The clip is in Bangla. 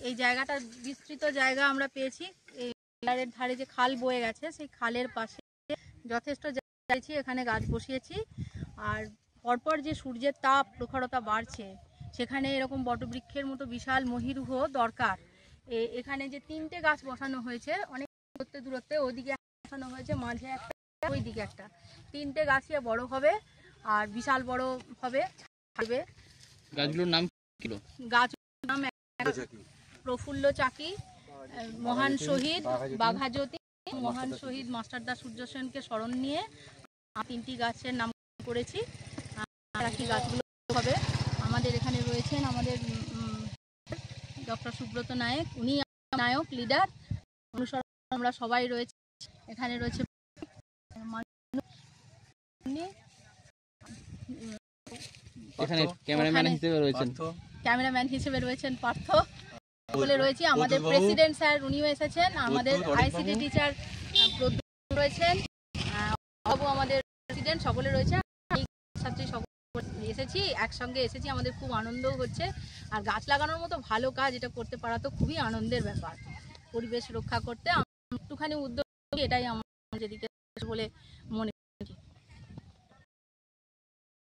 এই জায়গাটা বিস্তৃত জায়গা আমরা পেয়েছি। এই খালের ধারে যে খাল বয়ে গেছে সেই খালের পাশে যথেষ্ট জায়গা, এখানে গাছ বসিয়েছি। আর পরপর যে সূর্যের তাপ প্রখরতা বাড়ছে, সেখানে এরকম বটবৃক্ষের মতো বিশাল মহীরুহ দরকার। এখানে যে 3টে গাছ বসানো হয়েছে, অনেক দূরত্বে ওইদিকে বসানো হয়েছে, মাঝে একটা, ওইদিকে একটা, 3টে গাছে বড় হবে আর বিশাল বড় হবে। গাছগুলোর নাম কি? গাছগুলোর নাম প্রফুল্ল চাকি, মহান শহীদ বাঘাজ্যোতি, মহান শহীদ মাস্টারদা সূর্য সেনকে স্মরণ নিয়ে 3টি গাছের নাম করেছি। বাকি গাছগুলো হবে। আমাদের এখানে রয়েছেন আমাদের ডক্টর সুব্রত নায়ক, উনি নায়ক লিডার, অনুসরণ আমরা সবাই রয়েছে। এখানে রয়েছে ক্যামেরাম্যান হিসেবে রয়েছেন পার্থ, বলে রয়েছে আমাদের প্রেসিডেন্ট স্যার, উনিও এসেছেন। আমাদের আইসিটি টিচার রয়েছেন, আমাদের প্রেসিডেন্ট, সকলে রয়েছে। ছাত্রী সকলে এসেছি, একসঙ্গে এসেছি, আমাদের খুব আনন্দও হচ্ছে। আর গাছ লাগানোর মতো ভালো কাজ এটা করতে পারা তো খুবই আনন্দের ব্যাপার। পরিবেশ রক্ষা করতে একটুখানি উদ্যোগ, এটাই আমার যেদিকে বলে মনে